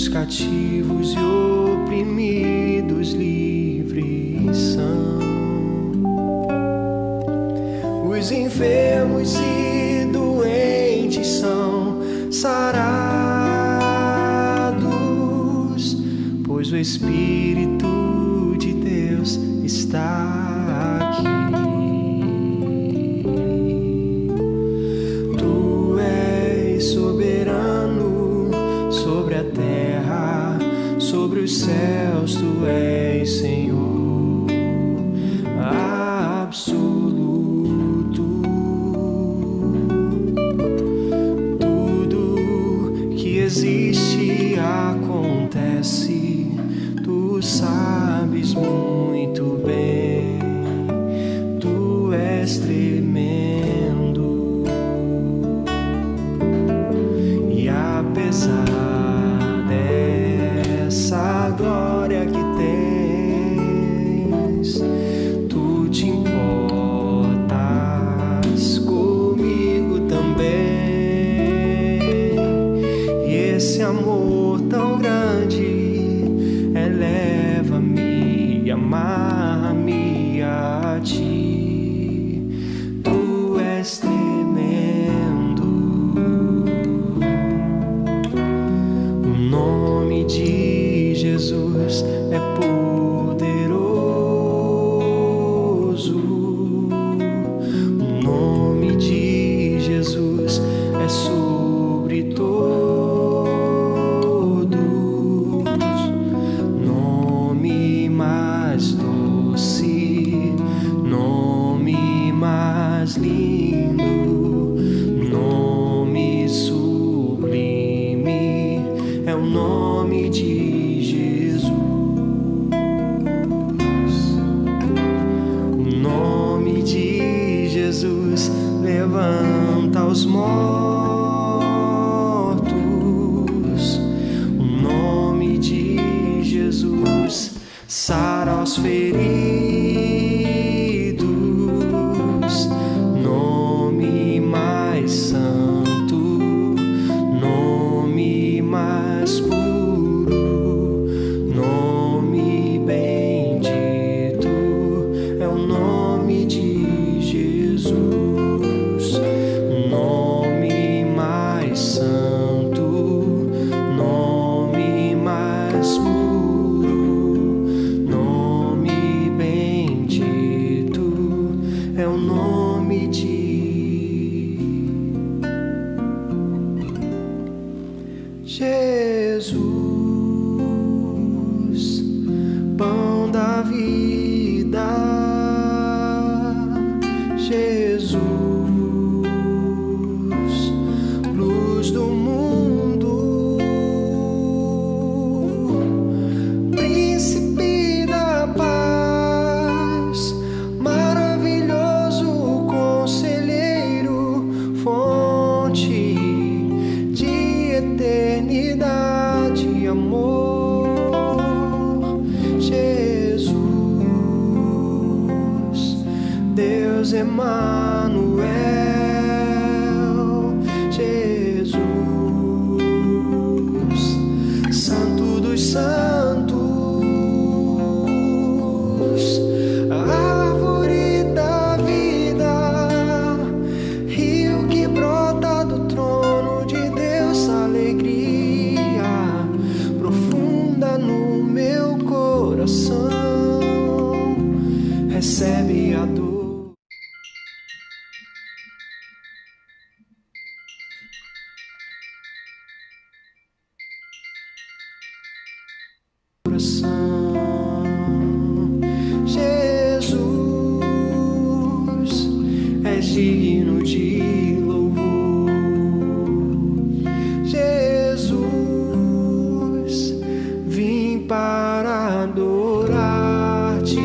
os cativos e oprimidos livres são. Os enfermos e doentes são sarados, pois o Espírito de Deus está aqui. Tu és soberano sobre a terra, sobre os céus, tu és Senhor absoluto. Tudo que existe acontece, tu sabes muito bem, tu és tremendo. E apesar dessa glória que tens, tu te importas comigo também. E esse amor tão grande eleva-me e amarra-me a ti. Tu és tremendo. O nome de Jesus é poderoso. O nome de Jesus é sobre todos. Nome mais doce, nome mais lindo, nome sublime é o nome de Jesus. O nome de Jesus levanta os mortos. O nome de Jesus sara os feridos. Nome mais santo, nome mais puro, nome bendito é o nome de Jesus. Nome mais santo, nome mais puro, nome bendito é o nome de Jesus, pão da vida. Jesus, luz do mundo, príncipe da paz, maravilhoso conselheiro, fonte de eternidade e amor. Jesus, Deus Emanuel. Jesus, Santo dos Santos, árvore da vida, rio que brota do trono de Deus, alegria profunda no meu coração, recebe a dor. Jesus, és digno de louvor. Jesus, vim para adorar-te,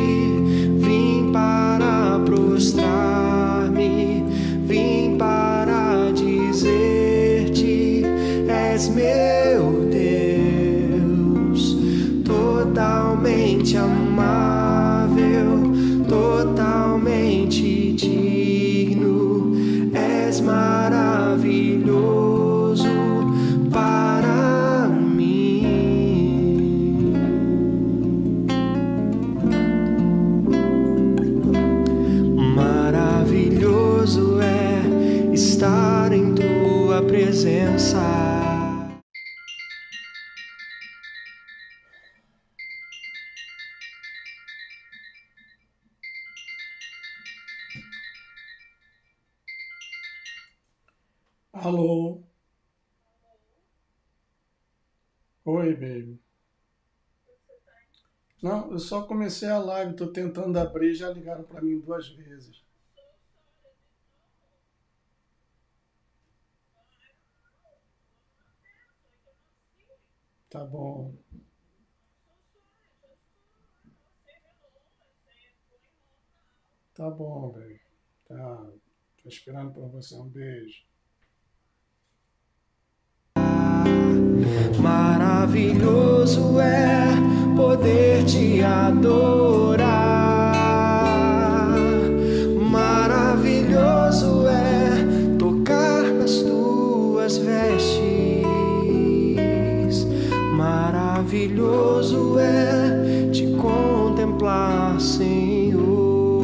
vim para prostrar-me, vim para dizer-te: és meu Deus, totalmente amável, totalmente digno, és maravilhoso para mim. Alô? Oi, baby. Não, eu só comecei a live, tô tentando abrir, já ligaram pra mim 2 vezes. Tá bom, tá bom, baby. Tá, tô esperando por você. Um beijo. Maravilhoso é poder te adorar. Maravilhoso é tocar nas tuas vestes. Maravilhoso é te contemplar, Senhor.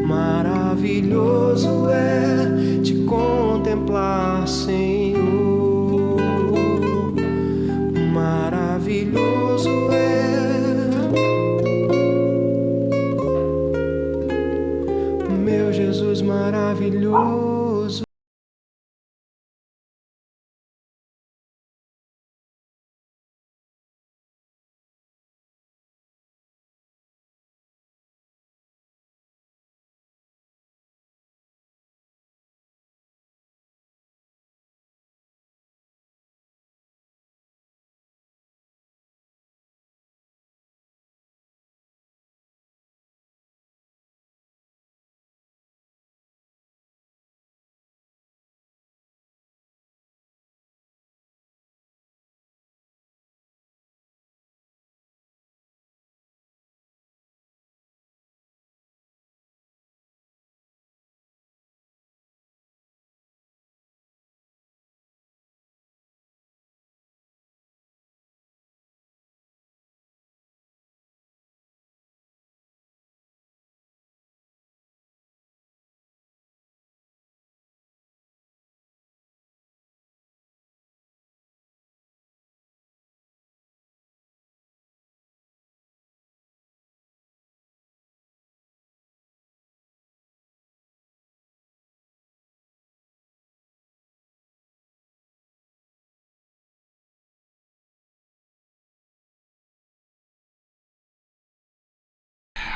Maravilhoso é te contemplar, Senhor. Maravilhoso meu Jesus maravilhoso.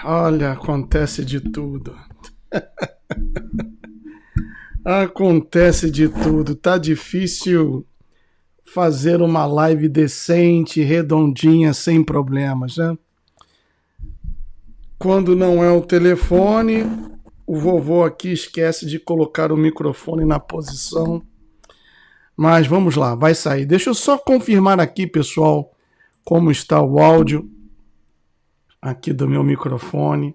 Olha, acontece de tudo. Acontece de tudo. Tá difícil fazer uma live decente, redondinha, sem problemas, né? Quando não é o telefone, o vovô aqui esquece de colocar o microfone na posição. Mas vamos lá, vai sair. Deixa eu só confirmar aqui, pessoal, como está o áudio aqui do meu microfone.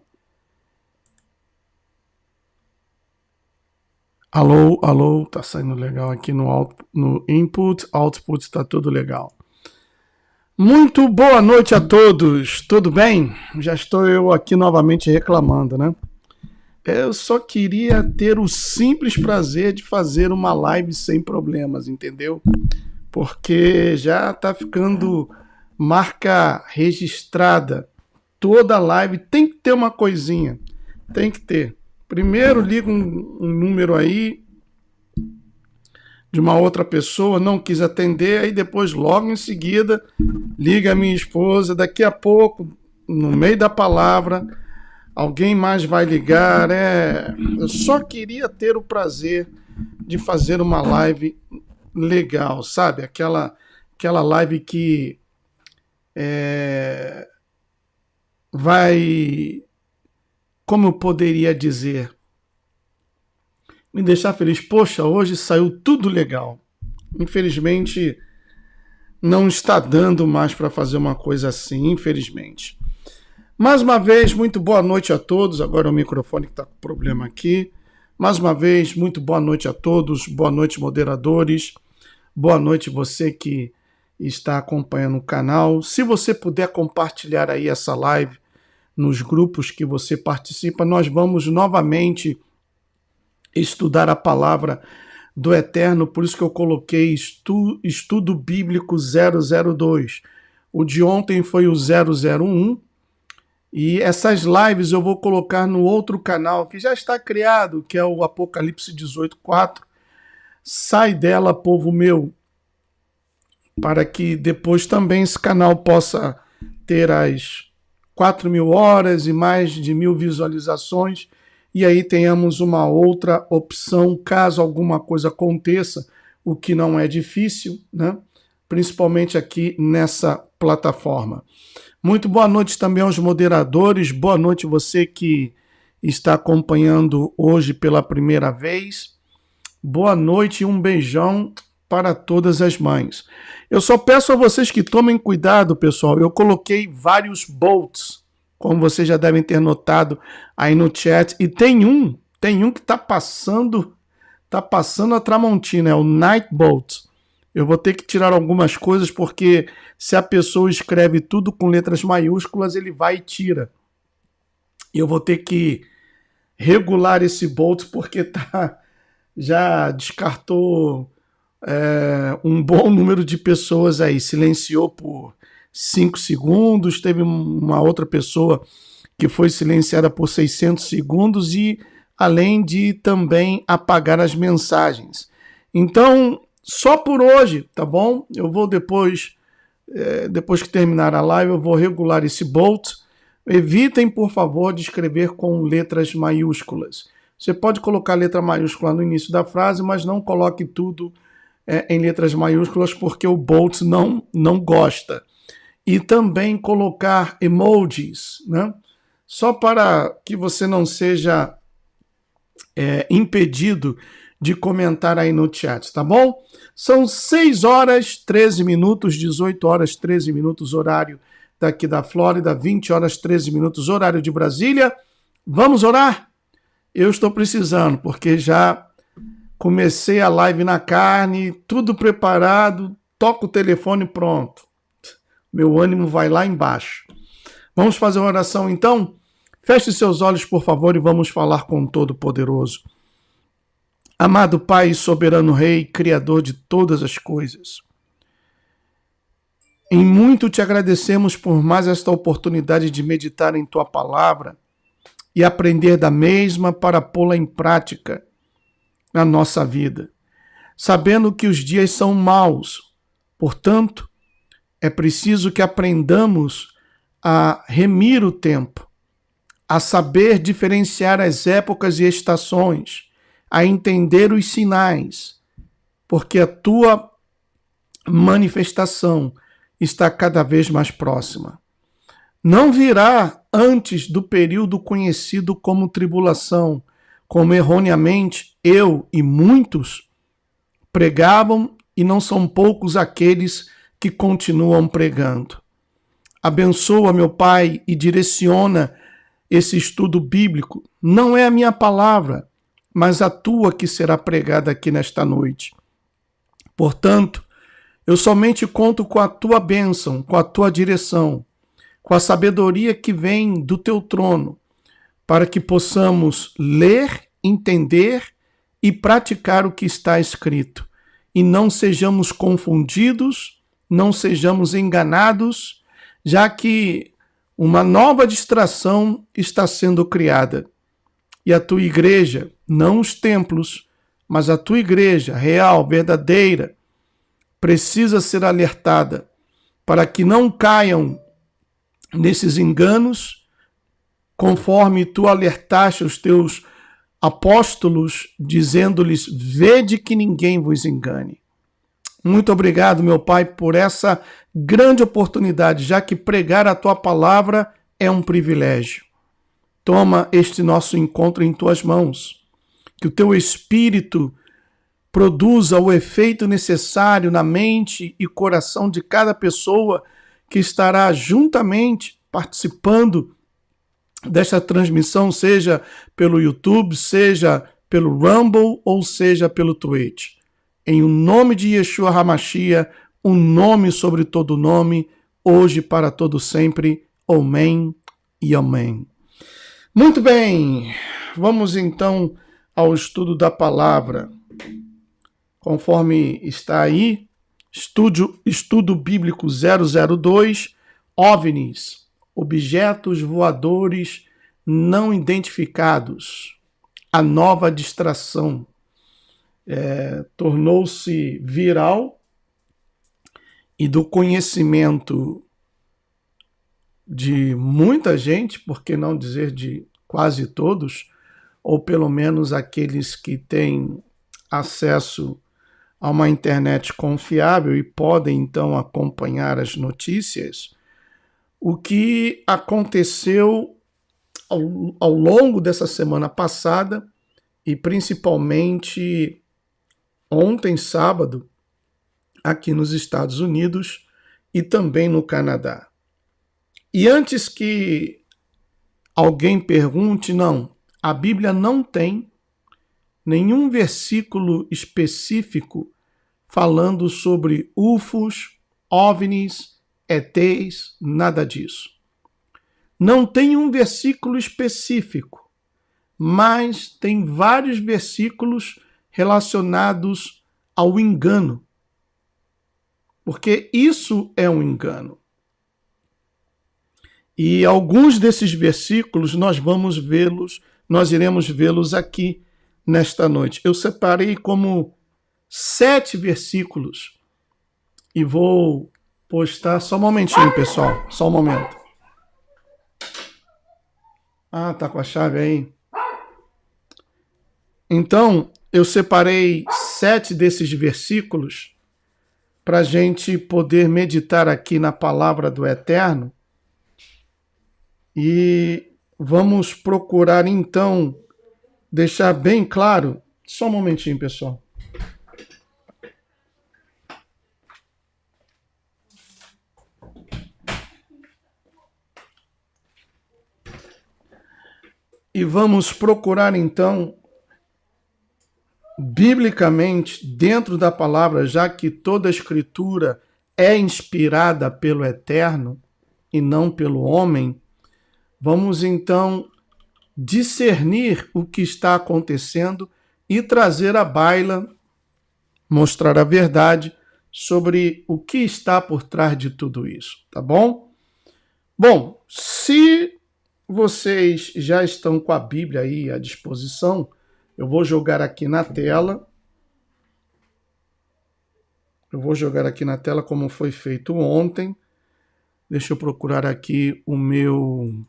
Alô, alô, tá saindo legal aqui no input, output, tá tudo legal. Muito boa noite a todos, tudo bem? Já estou eu aqui novamente reclamando, né? Eu só queria ter o simples prazer de fazer uma live sem problemas, entendeu? Porque já tá ficando marca registrada. Toda live tem que ter uma coisinha, tem que ter. Primeiro liga um número aí de uma outra pessoa, não quis atender, aí depois logo em seguida liga a minha esposa, daqui a pouco, no meio da palavra, alguém mais vai ligar. Eu só queria ter o prazer de fazer uma live legal, sabe? Aquela live que vai, como eu poderia dizer, me deixar feliz. Poxa, hoje saiu tudo legal. Infelizmente, não está dando mais para fazer uma coisa assim, infelizmente. Mais uma vez, muito boa noite a todos. Agora o microfone que está com problema aqui. Mais uma vez, muito boa noite a todos. Boa noite, moderadores. Boa noite você que está acompanhando o canal. Se você puder compartilhar aí essa live nos grupos que você participa, nós vamos novamente estudar a palavra do Eterno, por isso que eu coloquei Estudo Bíblico 002. O de ontem foi o 001 E essas lives eu vou colocar no outro canal que já está criado, que é o Apocalipse 18:4. Sai dela, povo meu, para que depois também esse canal possa ter as 4.000 horas e mais de 1.000 visualizações, e aí tenhamos uma outra opção caso alguma coisa aconteça, o que não é difícil, né? Principalmente aqui nessa plataforma. Muito boa noite também aos moderadores, boa noite você que está acompanhando hoje pela primeira vez. Boa noite e um beijão para todas as mães. Eu só peço a vocês que tomem cuidado, pessoal. Eu coloquei vários bolts, como vocês já devem ter notado aí no chat. E tem um que está passando a Tramontina, é o Night Bolt. Eu vou ter que tirar algumas coisas, porque se a pessoa escreve tudo com letras maiúsculas, ele vai e tira. Eu vou ter que regular esse bolt, porque já descartou um bom número de pessoas aí, silenciou por 5 segundos, teve uma outra pessoa que foi silenciada por 600 segundos e além de também apagar as mensagens. Então, só por hoje, tá bom? Eu vou depois que terminar a live, eu vou regular esse bolt. Evitem, por favor, de escrever com letras maiúsculas. Você pode colocar letra maiúscula no início da frase, mas não coloque tudo em letras maiúsculas, porque o Bolt não gosta. E também colocar emojis, né? Só para que você não seja impedido de comentar aí no chat, tá bom? São 6 horas 13 minutos, 18 horas 13 minutos, horário daqui da Flórida, 20 horas 13 minutos, horário de Brasília. Vamos orar? Eu estou precisando, porque já comecei a live na carne, tudo preparado, toco o telefone, pronto. Meu ânimo vai lá embaixo. Vamos fazer uma oração então? Feche seus olhos, por favor, e vamos falar com o Todo-Poderoso. Amado Pai, soberano Rei, Criador de todas as coisas, em muito te agradecemos por mais esta oportunidade de meditar em Tua Palavra e aprender da mesma para pô-la em prática na nossa vida, sabendo que os dias são maus. Portanto, é preciso que aprendamos a remir o tempo, a saber diferenciar as épocas e estações, a entender os sinais, porque a Tua manifestação está cada vez mais próxima. Não virá antes do período conhecido como tribulação, como erroneamente eu e muitos pregavam, e não são poucos aqueles que continuam pregando. Abençoa, meu Pai, e direciona esse estudo bíblico. Não é a minha palavra, mas a Tua que será pregada aqui nesta noite. Portanto, eu somente conto com a Tua bênção, com a Tua direção, com a sabedoria que vem do Teu trono, para que possamos ler, entender e praticar o que está escrito, e não sejamos confundidos, não sejamos enganados, já que uma nova distração está sendo criada. E a Tua igreja, não os templos, mas a Tua igreja real, verdadeira, precisa ser alertada para que não caiam nesses enganos, conforme Tu alertaste os Teus apóstolos, dizendo-lhes: vede que ninguém vos engane. Muito obrigado, meu Pai, por essa grande oportunidade, já que pregar a Tua palavra é um privilégio. Toma este nosso encontro em Tuas mãos, que o Teu Espírito produza o efeito necessário na mente e coração de cada pessoa que estará juntamente participando desta transmissão, seja pelo YouTube, seja pelo Rumble ou seja pelo Twitch. Em o nome de Yeshua HaMashiach, um nome sobre todo nome, hoje para todo sempre. Amém e amém. Muito bem, vamos então ao estudo da palavra. Conforme está aí, estudo bíblico 002, OVNIs, objetos voadores não identificados. A nova distração tornou-se viral e do conhecimento de muita gente, por que não dizer de quase todos, ou pelo menos aqueles que têm acesso a uma internet confiável e podem então acompanhar as notícias, o que aconteceu ao longo dessa semana passada e principalmente ontem, sábado, aqui nos Estados Unidos e também no Canadá. E antes que alguém pergunte, não, a Bíblia não tem nenhum versículo específico falando sobre UFOs, OVNIs, ETs, nada disso. Não tem um versículo específico, mas tem vários versículos relacionados ao engano. Porque isso é um engano. E alguns desses versículos nós iremos vê-los aqui nesta noite. Eu separei como 7 versículos e vou postar. Só um momentinho, pessoal. Só um momento. Ah, tá com a chave aí. Então, eu separei 7 desses versículos para a gente poder meditar aqui na palavra do Eterno. E vamos procurar, então, deixar bem claro. Só um momentinho, pessoal. E vamos procurar, então, biblicamente, dentro da palavra, já que toda a Escritura é inspirada pelo Eterno e não pelo homem, vamos, então, discernir o que está acontecendo e trazer à baila, mostrar a verdade sobre o que está por trás de tudo isso, tá bom? Bom, se vocês já estão com a Bíblia aí à disposição, eu vou jogar aqui na tela. Eu vou jogar aqui na tela como foi feito ontem. Deixa eu procurar aqui o meu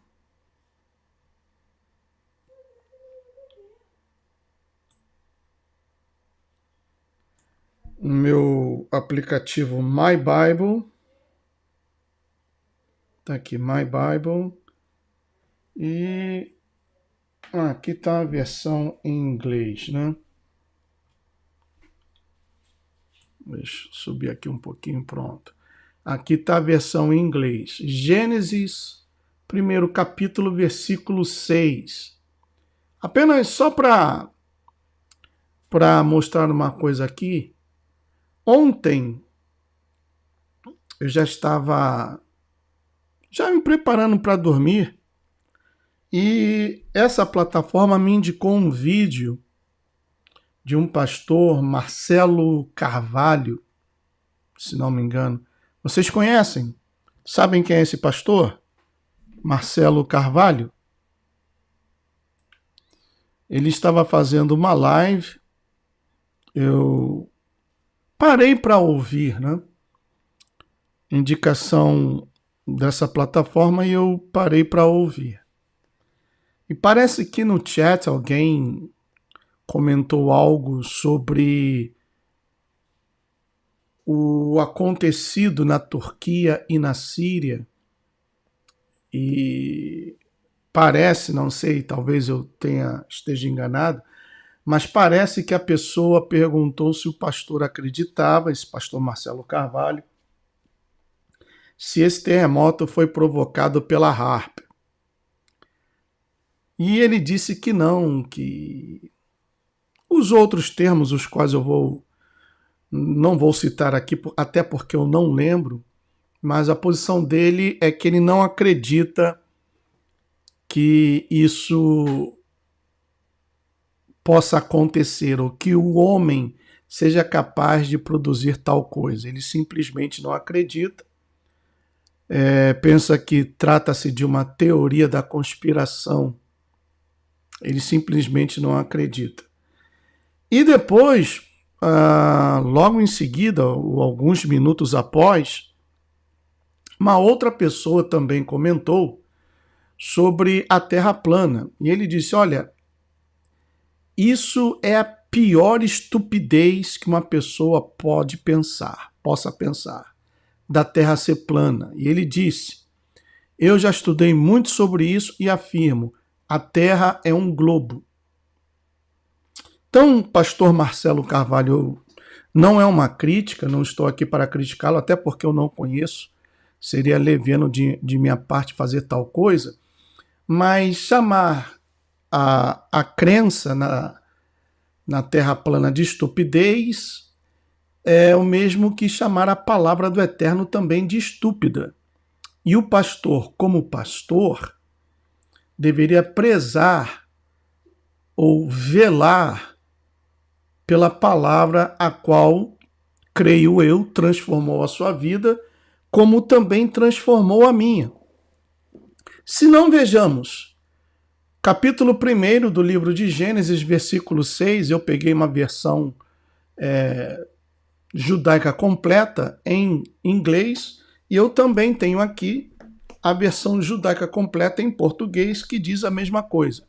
aplicativo My Bible. Tá aqui, My Bible. E aqui está a versão em inglês, né? Deixa eu subir aqui um pouquinho, pronto. Aqui está a versão em inglês. Gênesis, 1º capítulo, versículo 6. Apenas só para mostrar uma coisa aqui. Ontem eu já estava me preparando para dormir e essa plataforma me indicou um vídeo de um pastor, Marcelo Carvalho, se não me engano. Vocês conhecem? Sabem quem é esse pastor? Marcelo Carvalho? Ele estava fazendo uma live, eu parei para ouvir, né? Indicação dessa plataforma e eu parei para ouvir. E parece que no chat alguém comentou algo sobre o acontecido na Turquia e na Síria. E parece, não sei, talvez eu esteja enganado, mas parece que a pessoa perguntou se o pastor acreditava, esse pastor Marcelo Carvalho, se esse terremoto foi provocado pela HAARP. E ele disse que não, que os outros termos, os quais eu não vou citar aqui, até porque eu não lembro, mas a posição dele é que ele não acredita que isso possa acontecer, ou que o homem seja capaz de produzir tal coisa. Ele simplesmente não acredita. pensa que trata-se de uma teoria da conspiração. Ele simplesmente não acredita. E depois, logo em seguida, ou alguns minutos após, uma outra pessoa também comentou sobre a Terra plana. E ele disse, olha, isso é a pior estupidez que uma pessoa possa pensar, da Terra ser plana. E ele disse, eu já estudei muito sobre isso e afirmo, a Terra é um globo. Então, pastor Marcelo Carvalho, não é uma crítica, não estou aqui para criticá-lo, até porque eu não conheço, seria leviano de minha parte fazer tal coisa, mas chamar a crença na Terra plana de estupidez é o mesmo que chamar a palavra do Eterno também de estúpida. E o pastor, como pastor, deveria prezar ou velar pela palavra a qual, creio eu, transformou a sua vida, como também transformou a minha. Se não, vejamos, capítulo 1 do livro de Gênesis, versículo 6, eu peguei uma versão judaica completa em inglês, e eu também tenho aqui a versão judaica completa em português, que diz a mesma coisa.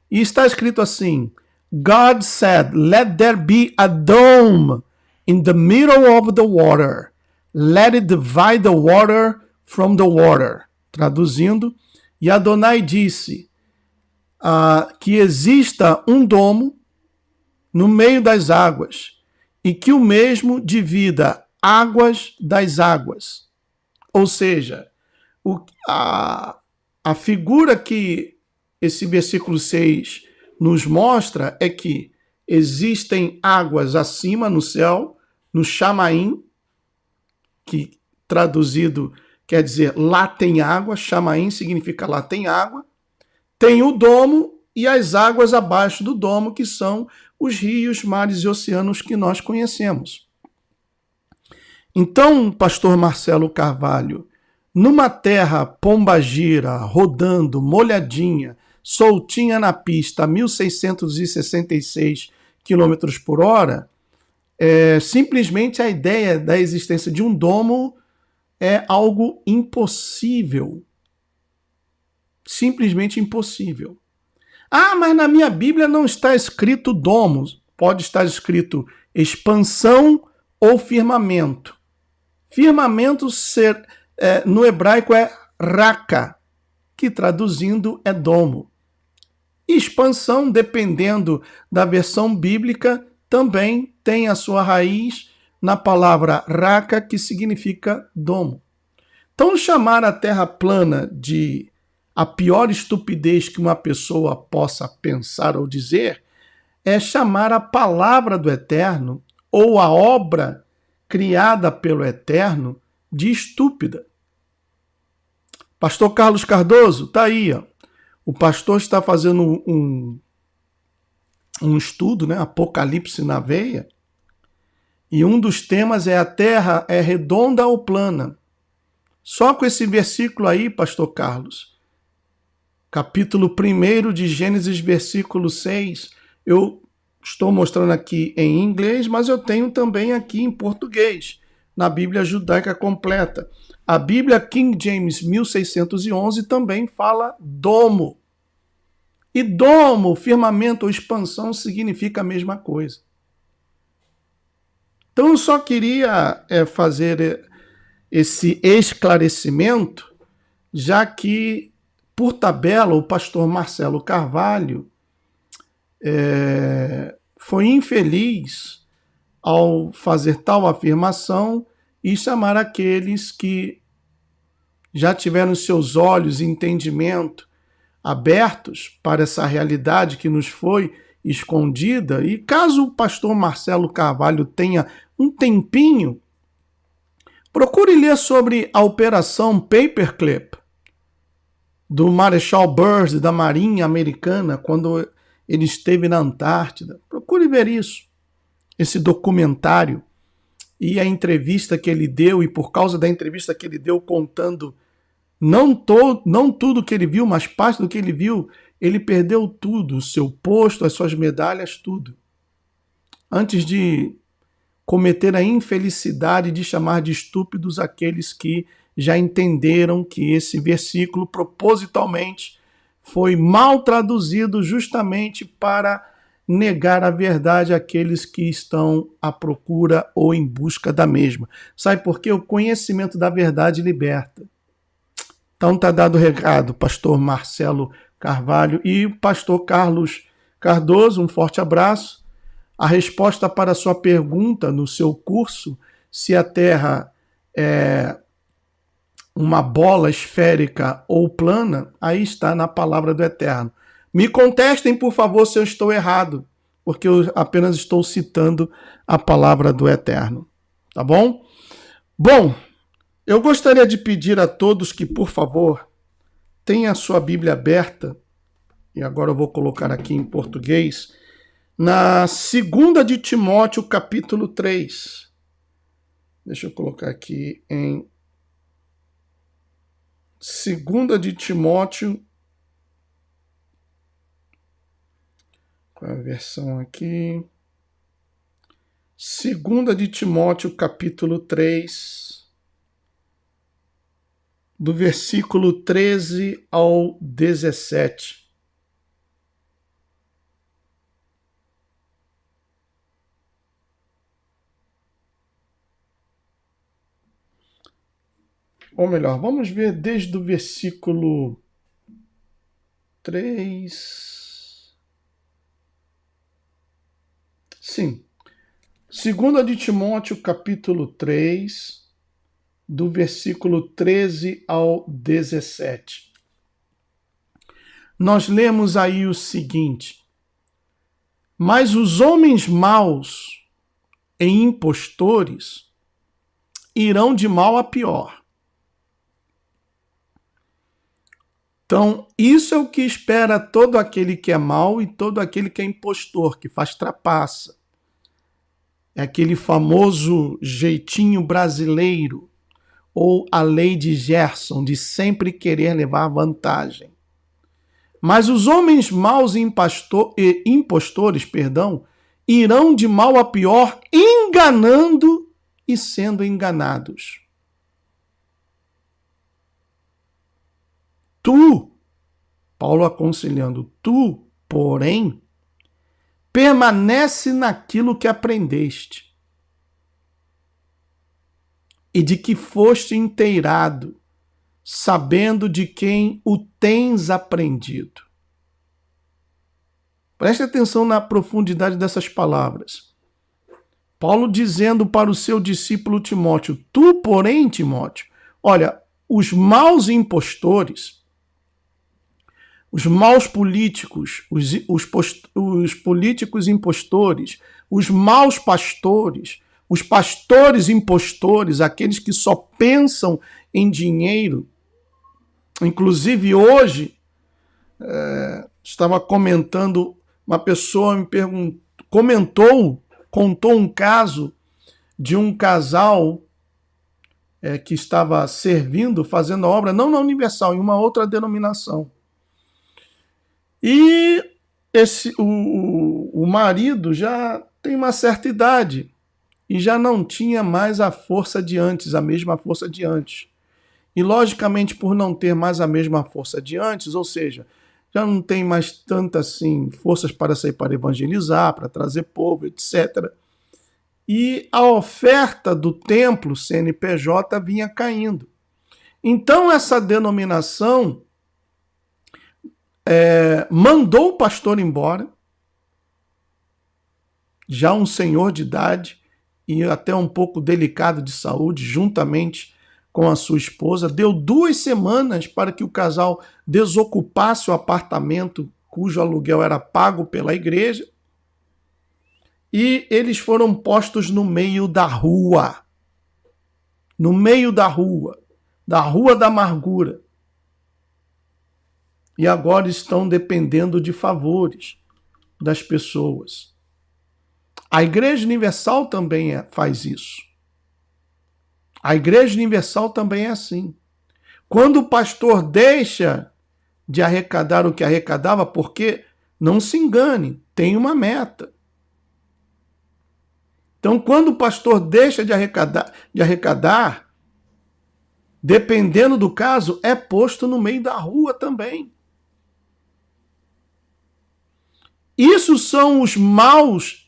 E está escrito assim, God said, let there be a dome in the middle of the water. Let it divide the water from the water. Traduzindo, e Adonai disse que exista um domo no meio das águas e que o mesmo divida águas das águas. Ou seja, a figura que esse versículo 6 nos mostra é que existem águas acima no céu, no Chamaim, que traduzido quer dizer lá tem água, Chamaim significa lá tem água, tem o domo e as águas abaixo do domo, que são os rios, mares e oceanos que nós conhecemos. Então, pastor Marcelo Carvalho, numa terra pombagira, rodando, molhadinha, soltinha na pista a 1.666 km por hora, simplesmente a ideia da existência de um domo é algo impossível. Simplesmente impossível. Mas na minha Bíblia não está escrito domo. Pode estar escrito expansão ou firmamento. Firmamento no hebraico é raka, que traduzindo é domo. Expansão, dependendo da versão bíblica, também tem a sua raiz na palavra raka, que significa domo. Então, chamar a Terra plana de a pior estupidez que uma pessoa possa pensar ou dizer é chamar a palavra do Eterno ou a obra criada pelo Eterno de estúpida. Pastor Carlos Cardoso, está aí, ó. O pastor está fazendo um estudo, né? Apocalipse na veia, e um dos temas é a Terra é redonda ou plana. Só com esse versículo aí, pastor Carlos, capítulo 1 de Gênesis, versículo 6, eu estou mostrando aqui em inglês, mas eu tenho também aqui em português, na Bíblia Judaica Completa. A Bíblia King James 1611 também fala domo. E domo, firmamento ou expansão significa a mesma coisa. Então eu só queria fazer esse esclarecimento, já que, por tabela, o pastor Marcelo Carvalho foi infeliz ao fazer tal afirmação e chamar aqueles que já tiveram seus olhos e entendimento abertos para essa realidade que nos foi escondida. E caso o pastor Marcelo Carvalho tenha um tempinho, procure ler sobre a Operação Paperclip do Marechal Byrd da Marinha Americana quando ele esteve na Antártida. Procure ver isso, esse documentário. e a entrevista que ele deu, e por causa da entrevista que ele deu contando não tudo que ele viu, mas parte do que ele viu, ele perdeu tudo, o seu posto, as suas medalhas, tudo. Antes de cometer a infelicidade de chamar de estúpidos aqueles que já entenderam que esse versículo propositalmente foi mal traduzido justamente para negar a verdade àqueles que estão à procura ou em busca da mesma. Sabe por quê? O conhecimento da verdade liberta. Então está dado o recado, pastor Marcelo Carvalho e pastor Carlos Cardoso, um forte abraço. A resposta para a sua pergunta no seu curso, se a Terra é uma bola esférica ou plana, aí está na palavra do Eterno. Me contestem, por favor, se eu estou errado, porque eu apenas estou citando a palavra do Eterno. Tá bom? Bom, eu gostaria de pedir a todos que, por favor, tenham a sua Bíblia aberta, e agora eu vou colocar aqui em português, na 2 de Timóteo, capítulo 3. Deixa eu colocar aqui em 2 de Timóteo. Qual é a versão aqui? 2 de Timóteo, capítulo 3, do versículo 13 ao 17. Ou melhor, vamos ver desde o versículo 3. Sim. 2 de Timóteo, capítulo 3, do versículo 13 ao 17. Nós lemos aí o seguinte: mas os homens maus e impostores irão de mal a pior. Então, isso é o que espera todo aquele que é mau e todo aquele que é impostor, que faz trapaça. É aquele famoso jeitinho brasileiro, ou a lei de Gerson, de sempre querer levar vantagem. Mas os homens maus e impostores, irão de mal a pior, enganando e sendo enganados. Tu, Paulo aconselhando, tu, porém, permanece naquilo que aprendeste e de que foste inteirado, sabendo de quem o tens aprendido. Preste atenção na profundidade dessas palavras. Paulo dizendo para o seu discípulo Timóteo, tu, porém, Timóteo, olha, os maus impostores, os maus políticos, os políticos impostores, os maus pastores, os pastores impostores, aqueles que só pensam em dinheiro. Inclusive hoje, estava comentando, uma pessoa me contou um caso de um casal que estava servindo, fazendo a obra, não na Universal, em uma outra denominação. E o marido já tem uma certa idade e já não tinha mais a força de antes, a mesma força de antes. E logicamente, por não ter mais a mesma força de antes, ou seja, já não tem mais tantas assim, forças para sair para evangelizar, para trazer povo, etc. E a oferta do templo CNPJ vinha caindo. Então essa denominação mandou o pastor embora, já um senhor de idade e até um pouco delicado de saúde, juntamente com a sua esposa. Deu 2 semanas para que o casal desocupasse o apartamento cujo aluguel era pago pela igreja, e eles foram postos no meio da rua. No meio da rua da amargura. E agora estão dependendo de favores das pessoas. A Igreja Universal também faz isso. A Igreja Universal também é assim. Quando o pastor deixa de arrecadar o que arrecadava, porque, não se engane, tem uma meta. Então, quando o pastor deixa de arrecadar, dependendo do caso, é posto no meio da rua também. Isso são os maus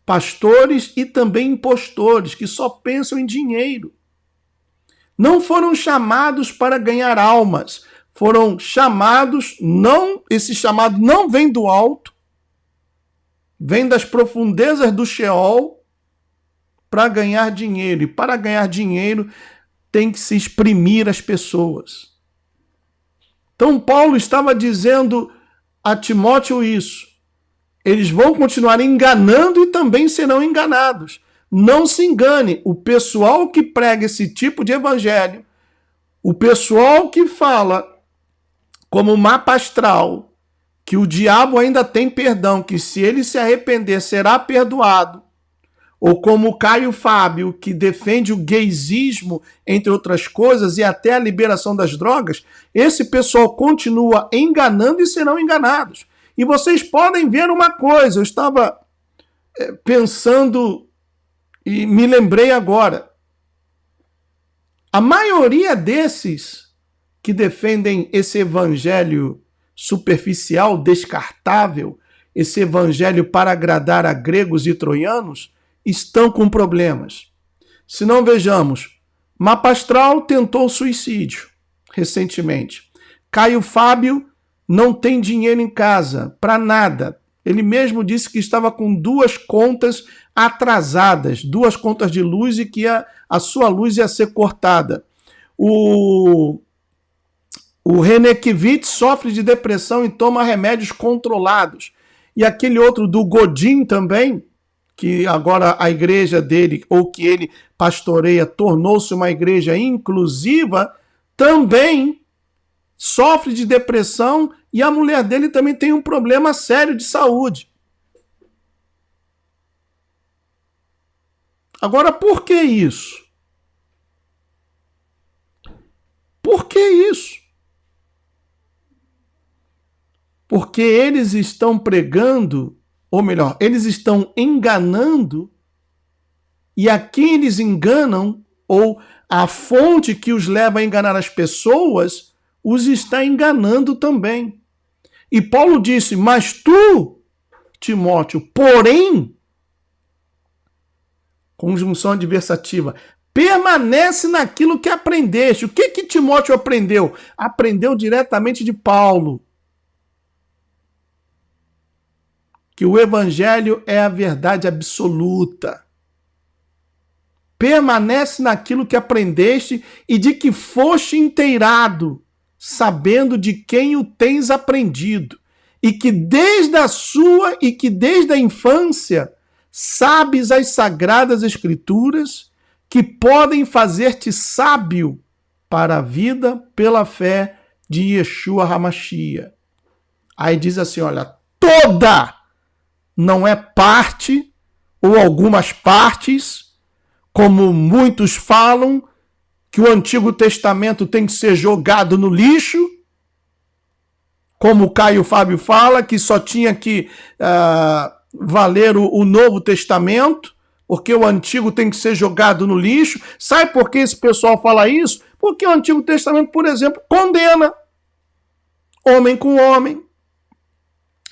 pastores e também impostores, que só pensam em dinheiro. Não foram chamados para ganhar almas, foram chamados, esse chamado não vem do alto, vem das profundezas do Sheol para ganhar dinheiro. E para ganhar dinheiro tem que se exprimir as pessoas. Então Paulo estava dizendo a Timóteo isso. Eles vão continuar enganando e também serão enganados. Não se engane, o pessoal que prega esse tipo de evangelho, o pessoal que fala como mapa astral, que o diabo ainda tem perdão, que se ele se arrepender será perdoado, ou como o Caio Fábio, que defende o gaysismo, entre outras coisas, e até a liberação das drogas, esse pessoal continua enganando e serão enganados. E vocês podem ver uma coisa, eu estava pensando e me lembrei agora. A maioria desses que defendem esse evangelho superficial, descartável, esse evangelho para agradar a gregos e troianos, estão com problemas. Se não, vejamos, Mapa Astral tentou suicídio recentemente. Caio Fábio não tem dinheiro em casa, para nada. Ele mesmo disse que estava com 2 contas atrasadas, 2 contas de luz e que a sua luz ia ser cortada. O Renekiewicz sofre de depressão e toma remédios controlados. E aquele outro do Godin também, que agora a igreja dele, ou que ele pastoreia, tornou-se uma igreja inclusiva, também sofre de depressão e a mulher dele também tem um problema sério de saúde. Agora, por que isso? Por que isso? Porque eles estão pregando, ou melhor, eles estão enganando, e a quem eles enganam, ou a fonte que os leva a enganar as pessoas, os está enganando também. E Paulo disse, mas tu, Timóteo, porém, conjunção adversativa, permanece naquilo que aprendeste. O que Timóteo aprendeu? Aprendeu diretamente de Paulo. Que o evangelho é a verdade absoluta. Permanece naquilo que aprendeste e de que foste inteirado, sabendo de quem o tens aprendido, e que desde a infância sabes as sagradas escrituras que podem fazer-te sábio para a vida pela fé de Yeshua HaMashiach. Aí diz assim, olha, toda, não é parte ou algumas partes, como muitos falam, que o Antigo Testamento tem que ser jogado no lixo, como o Caio Fábio fala, que só tinha que valer o Novo Testamento, porque o Antigo tem que ser jogado no lixo. Sabe por que esse pessoal fala isso? Porque o Antigo Testamento, por exemplo, condena homem com homem,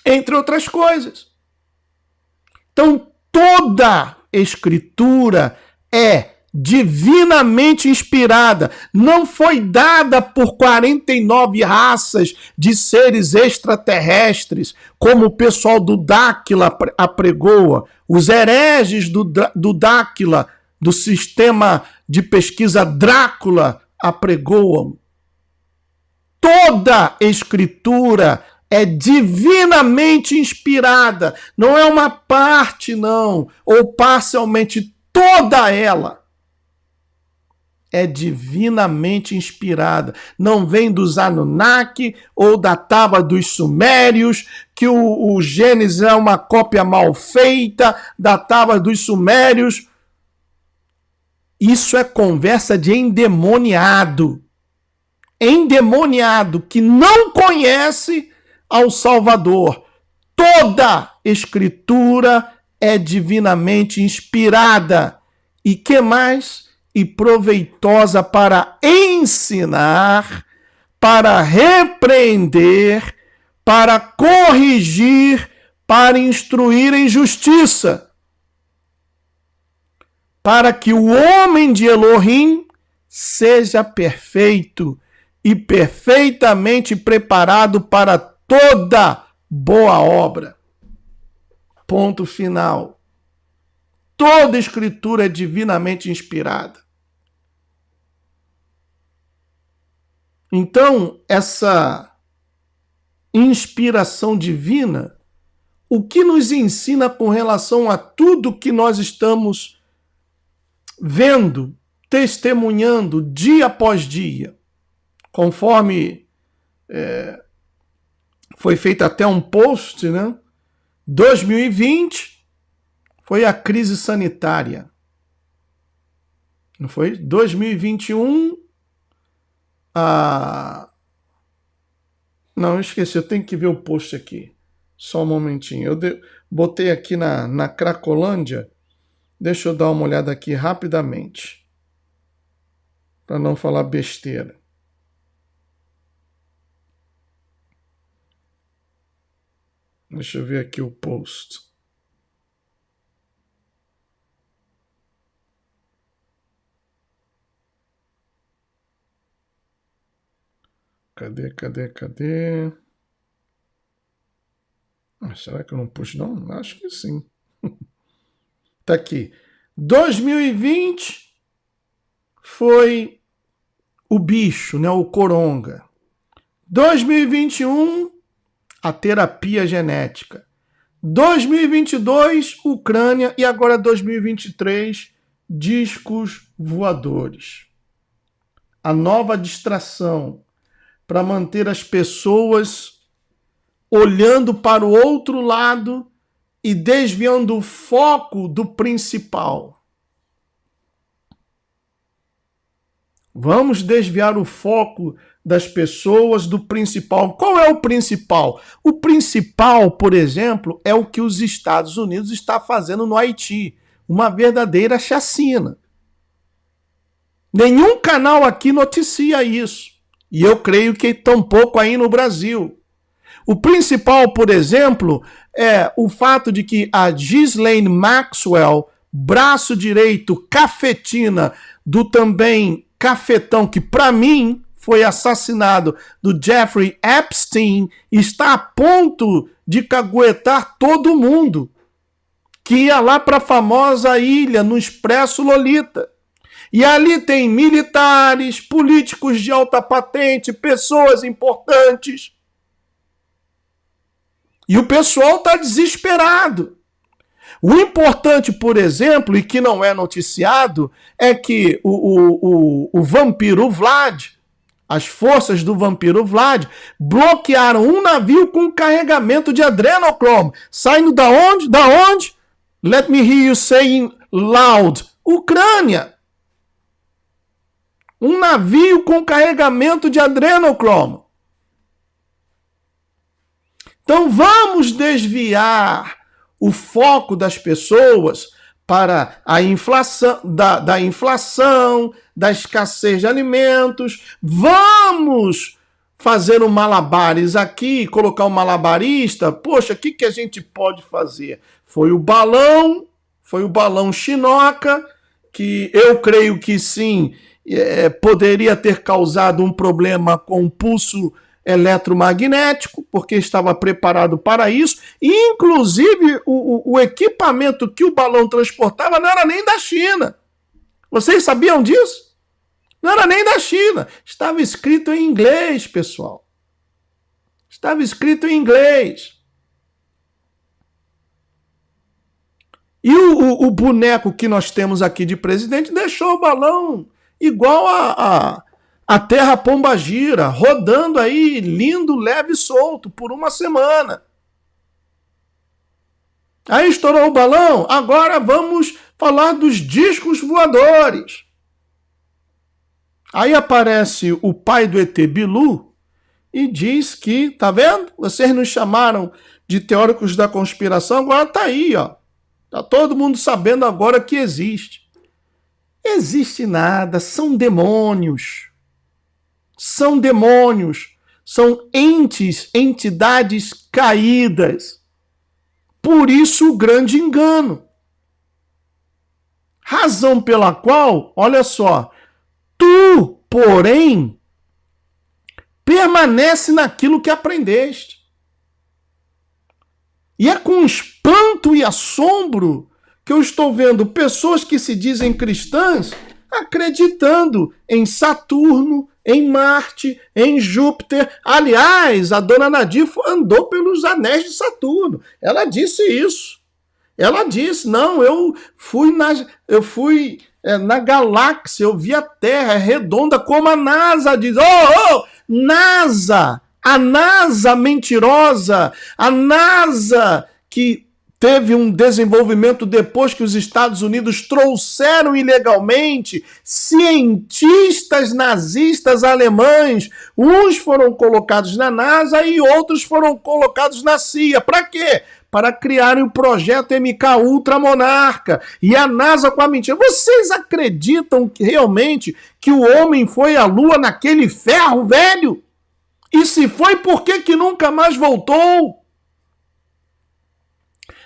entre outras coisas. Então, toda Escritura é divinamente inspirada, não foi dada por 49 raças de seres extraterrestres, como o pessoal do Dáquila apregoa, os hereges do Dáquila, do sistema de pesquisa Drácula, apregoam. Toda Escritura é divinamente inspirada, não é uma parte, não, ou parcialmente, toda ela é divinamente inspirada. Não vem dos Anunnaki ou da tábua dos Sumérios, que o Gênesis é uma cópia mal feita da tábua dos Sumérios. Isso é conversa de endemoniado. Endemoniado que não conhece ao Salvador. Toda escritura é divinamente inspirada. E que mais? E proveitosa para ensinar, para repreender, para corrigir, para instruir em justiça, para que o homem de Elohim seja perfeito e perfeitamente preparado para toda boa obra. Ponto final. Toda escritura é divinamente inspirada. Então, essa inspiração divina, o que nos ensina com relação a tudo que nós estamos vendo, testemunhando dia após dia, conforme foi feito até um post, né? 2020 foi a crise sanitária, não foi? 2021 Não, eu esqueci, eu tenho que ver o post aqui. Só um momentinho. Eu botei aqui na Cracolândia. Deixa eu dar uma olhada aqui rapidamente. Para não falar besteira. Deixa eu ver aqui o post. Cadê? Será que eu não pus não? Acho que sim. Tá aqui. 2020 foi o bicho, né? O coronga. 2021, a terapia genética. 2022, Ucrânia. E agora 2023, discos voadores. A nova distração para manter as pessoas olhando para o outro lado e desviando o foco do principal. Vamos desviar o foco das pessoas do principal. Qual é o principal? O principal, por exemplo, é o que os Estados Unidos está fazendo no Haiti. Uma verdadeira chacina. Nenhum canal aqui noticia isso. E eu creio que tampouco aí no Brasil. O principal, por exemplo, é o fato de que a Ghislaine Maxwell, braço direito cafetina do também cafetão, que para mim foi assassinado, do Jeffrey Epstein, está a ponto de caguetar todo mundo que ia lá para a famosa ilha, no Expresso Lolita. E ali tem militares, políticos de alta patente, pessoas importantes. E o pessoal está desesperado. O importante, por exemplo, e que não é noticiado, é que o Vampiro Vlad, as forças do Vampiro Vlad, bloquearam um navio com carregamento de adrenocromo. Saindo da onde? Da onde? Let me hear you saying loud. Ucrânia. Um navio com carregamento de adrenocromo. Então vamos desviar o foco das pessoas para a inflação, da inflação, da escassez de alimentos. Vamos fazer um malabares aqui, colocar um malabarista. Poxa, o que a gente pode fazer? Foi o balão Chinoca, que eu creio que sim, poderia ter causado um problema com o pulso eletromagnético, porque estava preparado para isso, e inclusive o equipamento que o balão transportava não era nem da China. Vocês sabiam disso? Não era nem da China. Estava escrito em inglês, pessoal. Estava escrito em inglês. E o boneco que nós temos aqui de presidente deixou o balão igual a terra pombagira, rodando aí, lindo, leve e solto, por uma semana. Aí estourou o balão, agora vamos falar dos discos voadores. Aí aparece o pai do ET Bilu e diz que, tá vendo? Vocês nos chamaram de teóricos da conspiração, agora tá aí, ó. Tá todo mundo sabendo agora que existe. Existe nada, são demônios. São demônios. São entidades caídas. Por isso o grande engano. Razão pela qual, olha só, tu, porém, permanece naquilo que aprendeste. E é com espanto e assombro que eu estou vendo pessoas que se dizem cristãs acreditando em Saturno, em Marte, em Júpiter. Aliás, a dona Nadir andou pelos anéis de Saturno. Ela disse isso. Ela disse, não, eu fui na galáxia, eu vi a Terra, é redonda como a NASA diz. NASA! A NASA mentirosa, a NASA que teve um desenvolvimento depois que os Estados Unidos trouxeram ilegalmente cientistas nazistas alemães. Uns foram colocados na NASA e outros foram colocados na CIA. Para quê? Para criarem o projeto MK Ultra Monarca. E a NASA com a mentira. Vocês acreditam que realmente que o homem foi à Lua naquele ferro velho? E se foi, por que nunca mais voltou?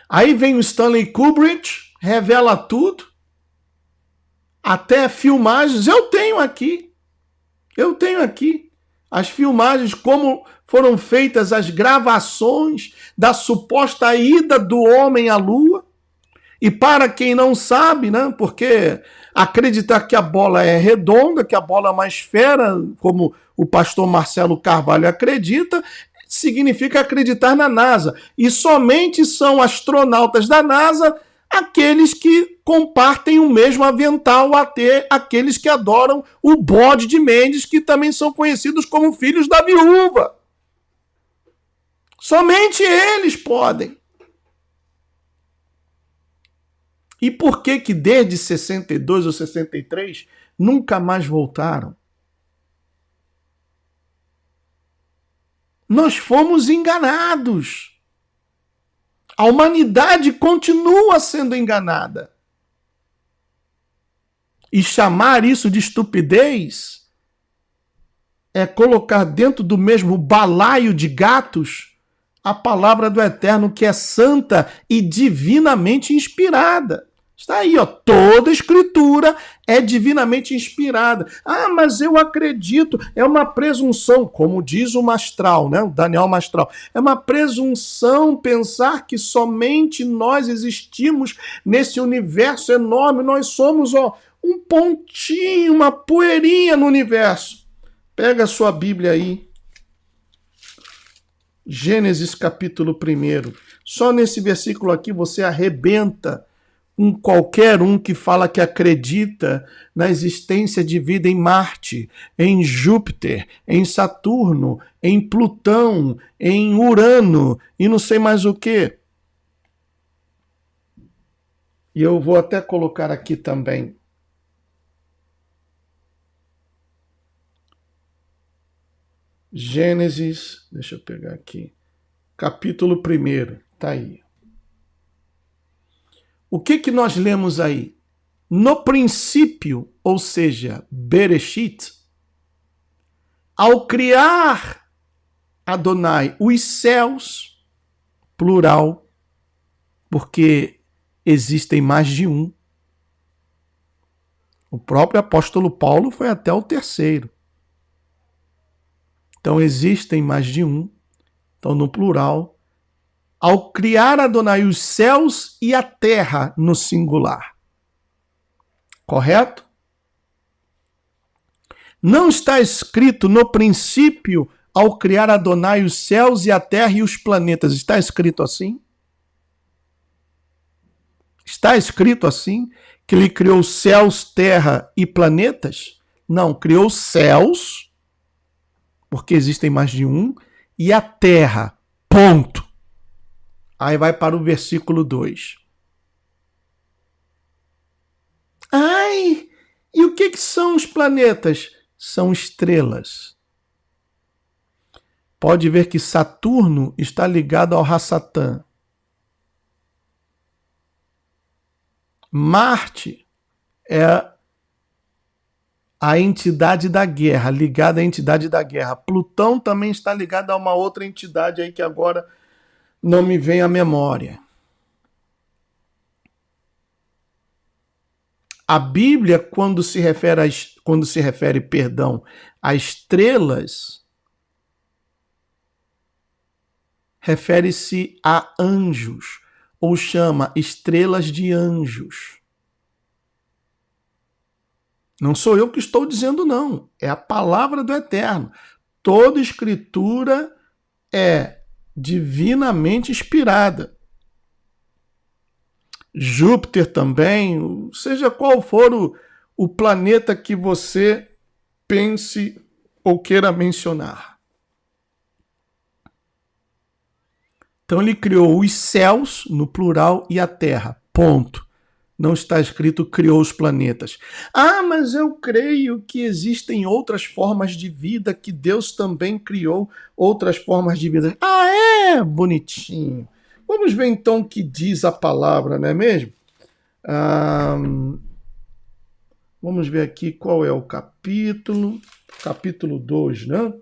Aí vem o Stanley Kubrick, revela tudo, até filmagens. Eu tenho aqui as filmagens, como foram feitas as gravações da suposta ida do homem à Lua. E para quem não sabe, né, porque acreditar que a bola é redonda, que a bola é uma esfera, como o pastor Marcelo Carvalho acredita, significa acreditar na NASA. E somente são astronautas da NASA aqueles que compartem o mesmo avental, até aqueles que adoram o bode de Mendes, que também são conhecidos como filhos da viúva. Somente eles podem. E por que desde 62 ou 63 nunca mais voltaram? Nós fomos enganados. A humanidade continua sendo enganada. E chamar isso de estupidez é colocar dentro do mesmo balaio de gatos a palavra do Eterno, que é santa e divinamente inspirada. Está aí, ó, toda a escritura é divinamente inspirada. Ah, mas eu acredito, é uma presunção, como diz o Mastral, né? O Daniel Mastral. É uma presunção pensar que somente nós existimos nesse universo enorme. Nós somos, ó, um pontinho, uma poeirinha no universo. Pega a sua Bíblia aí. Gênesis capítulo 1. Só nesse versículo aqui você arrebenta com qualquer um que fala que acredita na existência de vida em Marte, em Júpiter, em Saturno, em Plutão, em Urano e não sei mais o quê. E eu vou até colocar aqui também. Gênesis, deixa eu pegar aqui, capítulo 1, tá aí. O que nós lemos aí? No princípio, ou seja, Bereshit, ao criar Adonai os céus, plural, porque existem mais de um. O próprio apóstolo Paulo foi até o 3º. Então existem mais de um. Então no plural, ao criar Adonai os céus e a terra no singular. Correto? Não está escrito no princípio ao criar Adonai os céus e a terra e os planetas. Está escrito assim? Está escrito assim? Que ele criou céus, terra e planetas? Não, criou céus, porque existem mais de um, e a terra. Ponto. Aí vai para o versículo 2. Ai, e o que são os planetas? são estrelas. Pode ver que Saturno está ligado ao Rassatã. Marte é a entidade da guerra, ligada à entidade da guerra. Plutão também está ligado a uma outra entidade aí que agora não me vem à memória. A Bíblia, quando se refere a estrelas, refere-se a anjos, ou chama estrelas de anjos. Não sou eu que estou dizendo, não. É a palavra do Eterno. Toda escritura é divinamente inspirada. Júpiter também, seja qual for o planeta que você pense ou queira mencionar. Então ele criou os céus, no plural, e a terra. Ponto. Não está escrito criou os planetas. Ah, mas eu creio que existem outras formas de vida, que Deus também criou outras formas de vida. Ah, é? Bonitinho. Vamos ver então o que diz a palavra, não é mesmo? Vamos ver aqui qual é o capítulo. Capítulo 2, né?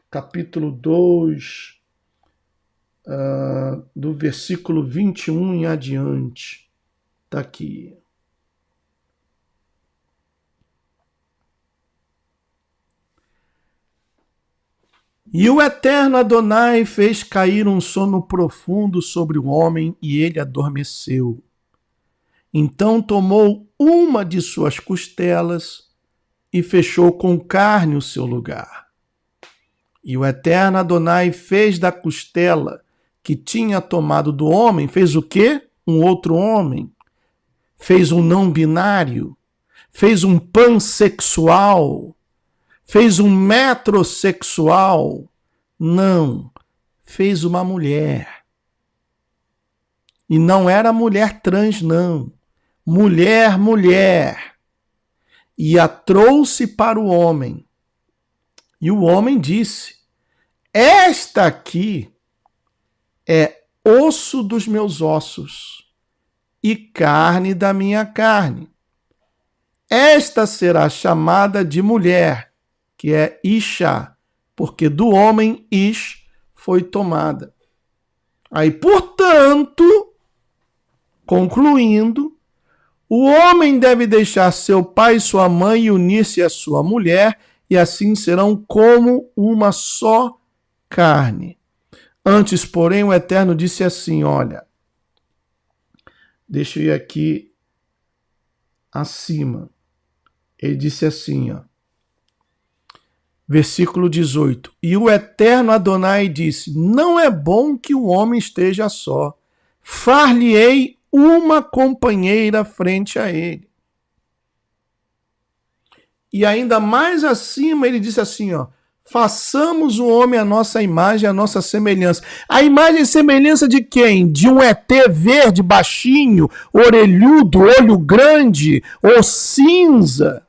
Capítulo 2, do versículo 21 em adiante. Está aqui. E o Eterno Adonai fez cair um sono profundo sobre o homem e ele adormeceu. Então tomou uma de suas costelas e fechou com carne o seu lugar. E o Eterno Adonai fez da costela que tinha tomado do homem, fez o quê? Um outro homem. Fez um não binário. Fez um pansexual. Fez um metrosexual? Não. Fez uma mulher. E não era mulher trans, não. Mulher. E a trouxe para o homem. E o homem disse: esta aqui é osso dos meus ossos e carne da minha carne. Esta será chamada de mulher, que é Isha, porque do homem Ish foi tomada. Aí, portanto, concluindo, o homem deve deixar seu pai e sua mãe e unir-se à sua mulher, e assim serão como uma só carne. Antes, porém, o Eterno disse assim, olha, deixa eu ir aqui acima. Ele disse assim, ó, versículo 18. E o Eterno Adonai disse, não é bom que o homem esteja só. Far-lhe-ei uma companheira frente a ele. E ainda mais acima ele disse assim, ó, façamos o homem a nossa imagem, a nossa semelhança. A imagem e semelhança de quem? De um ET verde, baixinho, orelhudo, olho grande ou cinza.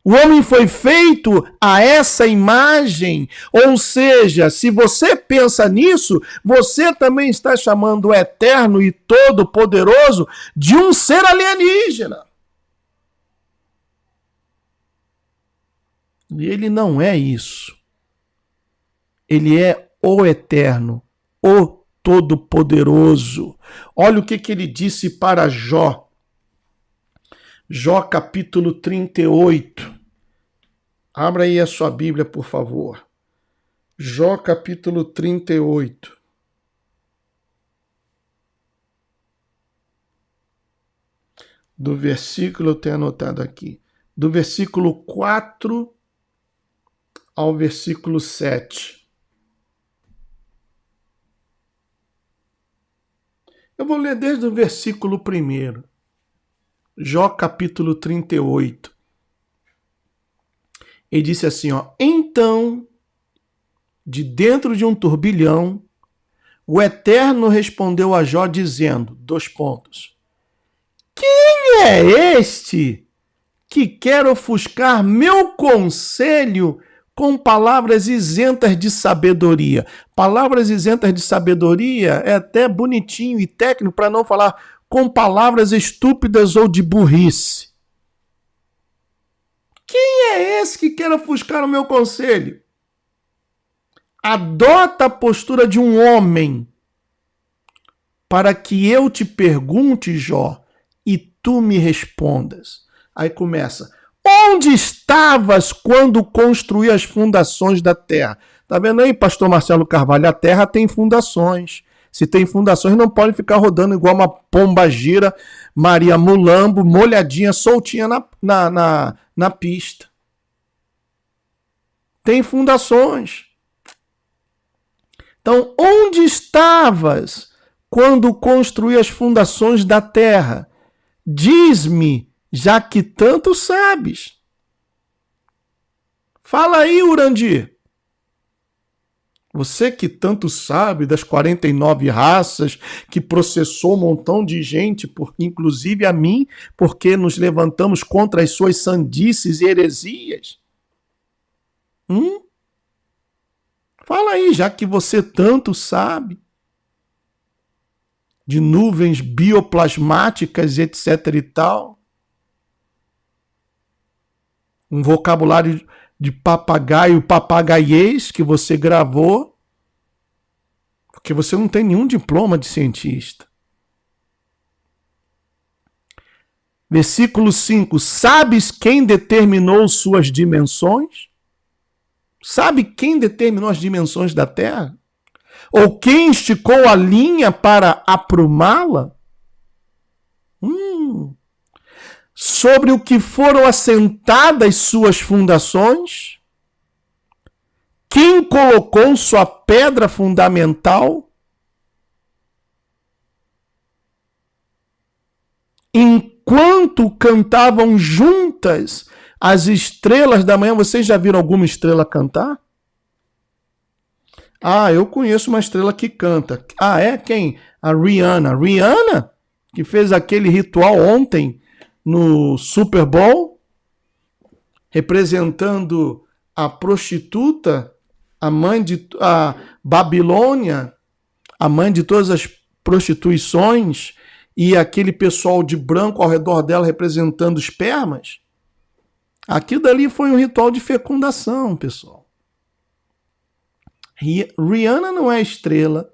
O homem foi feito a essa imagem, ou seja, se você pensa nisso, você também está chamando o Eterno e Todo-Poderoso de um ser alienígena. E ele não é isso. Ele é o Eterno, o Todo-Poderoso. Olha o que ele disse para Jó. Jó capítulo 38. Abra aí a sua Bíblia, por favor. Jó capítulo 38. Do versículo, eu tenho anotado aqui, do versículo 4 ao versículo 7. Eu vou ler desde o versículo 1. Jó capítulo 38. Ele disse assim, ó, então, de dentro de um turbilhão, o Eterno respondeu a Jó dizendo, : quem é este que quer ofuscar meu conselho com palavras isentas de sabedoria. Palavras isentas de sabedoria é até bonitinho e técnico para não falar com palavras estúpidas ou de burrice. Quem é esse que quer ofuscar o meu conselho? Adota a postura de um homem para que eu te pergunte, Jó, e tu me respondas. Aí começa. Onde estavas quando construí as fundações da terra? Tá vendo aí, pastor Marcelo Carvalho? A terra tem fundações. Se tem fundações, não pode ficar rodando igual uma pombagira, Maria Mulambo, molhadinha, soltinha na pista. Tem fundações. Então, onde estavas quando construí as fundações da terra? Diz-me, já que tanto sabes. Fala aí, Urandir. Você que tanto sabe das 49 raças, que processou um montão de gente, inclusive a mim, porque nos levantamos contra as suas sandices e heresias. Fala aí, já que você tanto sabe de nuvens bioplasmáticas, etc e tal. Um vocabulário de papagaio, papagaiês que você gravou, porque você não tem nenhum diploma de cientista. Versículo 5. Sabes quem determinou suas dimensões? Sabe quem determinou as dimensões da Terra? Ou quem esticou a linha para aprumá-la? Sobre o que foram assentadas suas fundações? Quem colocou sua pedra fundamental? Enquanto cantavam juntas as estrelas da manhã, vocês já viram alguma estrela cantar? Eu conheço uma estrela que canta. É? Quem? A Rihanna. Rihanna, que fez aquele ritual ontem no Super Bowl, representando a prostituta, a Babilônia, a mãe de todas as prostituições, e aquele pessoal de branco ao redor dela representando espermas. Aquilo dali foi um ritual de fecundação, pessoal. Rihanna não é estrela.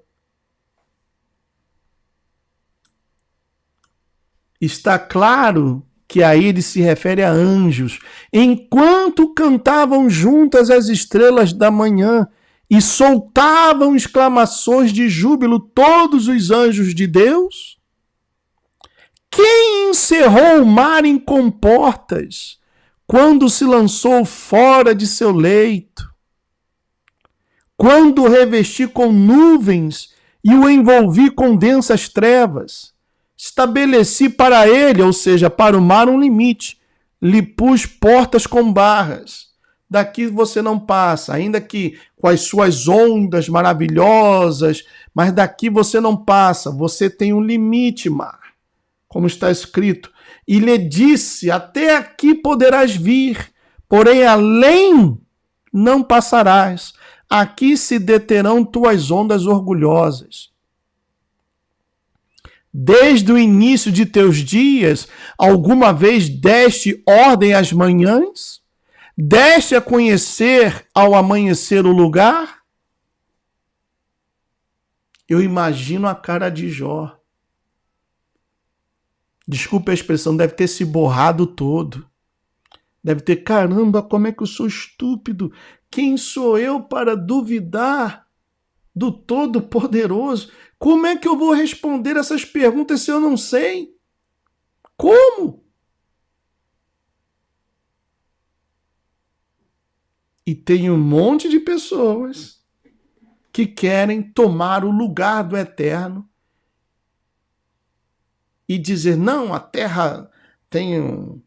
Está claro que aí ele se refere a anjos. Enquanto cantavam juntas as estrelas da manhã e soltavam exclamações de júbilo todos os anjos de Deus, quem encerrou o mar em comportas quando se lançou fora de seu leito? Quando o revesti com nuvens e o envolvi com densas trevas, estabeleci para ele, ou seja, para o mar, um limite. Lhe pus portas com barras. Daqui você não passa, ainda que com as suas ondas maravilhosas, mas daqui você não passa. Você tem um limite, mar. Como está escrito. E lhe disse, até aqui poderás vir, porém além não passarás. Aqui se deterão tuas ondas orgulhosas. Desde o início de teus dias, alguma vez deste ordem às manhãs? Deste a conhecer ao amanhecer o lugar? Eu imagino a cara de Jó. Desculpe a expressão, deve ter se borrado todo. Deve ter, caramba, como é que eu sou estúpido? Quem sou eu para duvidar do Todo-Poderoso? Como é que eu vou responder essas perguntas se eu não sei? Como? E tem um monte de pessoas que querem tomar o lugar do Eterno e dizer, não, a Terra tem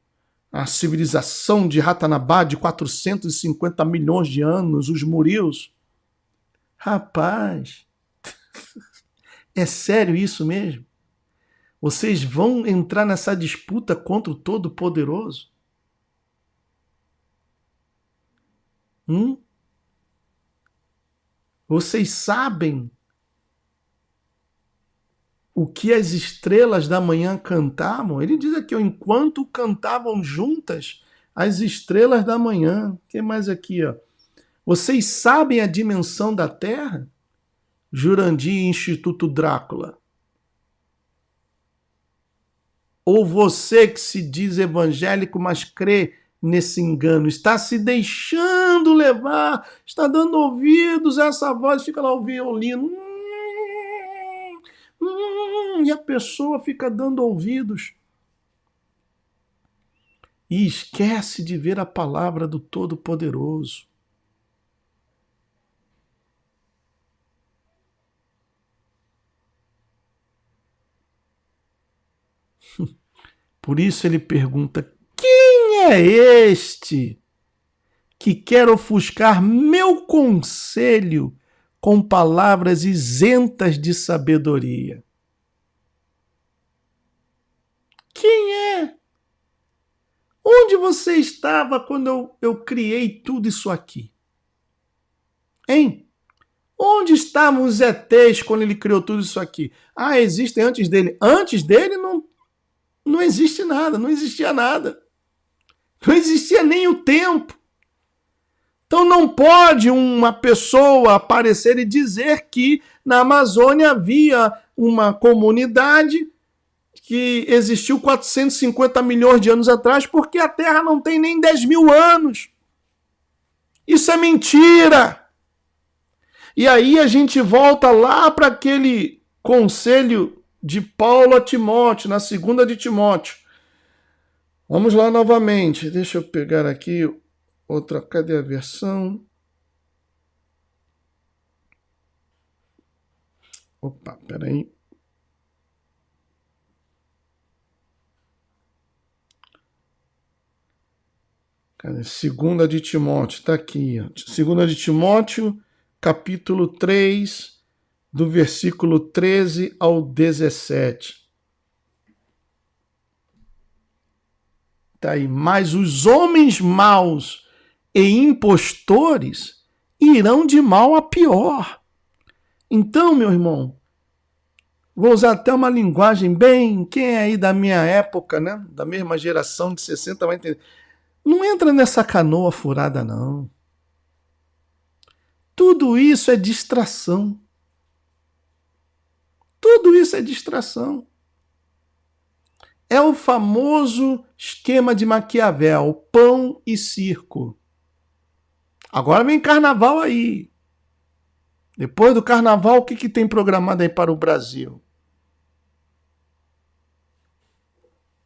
a civilização de Ratanabá de 450 milhões de anos, os Murios. Rapaz, é sério isso mesmo? Vocês vão entrar nessa disputa contra o Todo-Poderoso? Vocês sabem o que as estrelas da manhã cantavam? Ele diz aqui, ó, enquanto cantavam juntas as estrelas da manhã. O que mais aqui, ó? Vocês sabem a dimensão da Terra? Jurandir, Instituto Drácula. Ou você que se diz evangélico, mas crê nesse engano, está se deixando levar, está dando ouvidos a essa voz, fica lá o violino, e a pessoa fica dando ouvidos e esquece de ver a palavra do Todo-Poderoso. Por isso ele pergunta: quem é este que quer ofuscar meu conselho com palavras isentas de sabedoria? Quem é? Onde você estava quando eu criei tudo isso aqui? Hein? Onde estavam os ETs quando ele criou tudo isso aqui? Ah, existem antes dele. Antes dele não existe nada, não existia nada. Não existia nem o tempo. Então não pode uma pessoa aparecer e dizer que na Amazônia havia uma comunidade que existiu 450 milhões de anos atrás, porque a Terra não tem nem 10 mil anos. Isso é mentira. E aí a gente volta lá para aquele conselho de Paulo a Timóteo, na 2 de Timóteo. Vamos lá novamente. Deixa eu pegar aqui outra. Cadê a versão? Opa, peraí. Cadê? 2 de Timóteo, está aqui. 2 de Timóteo, capítulo 3, do versículo 13 ao 17. Tá aí. Mas os homens maus e impostores irão de mal a pior. Então, meu irmão, vou usar até uma linguagem bem... Quem é aí da minha época, né? Da mesma geração de 60 vai entender. Não entra nessa canoa furada, não. Tudo isso é distração. Tudo isso é distração. É o famoso esquema de Maquiavel, pão e circo. Agora vem carnaval aí. Depois do carnaval, o que tem programado aí para o Brasil?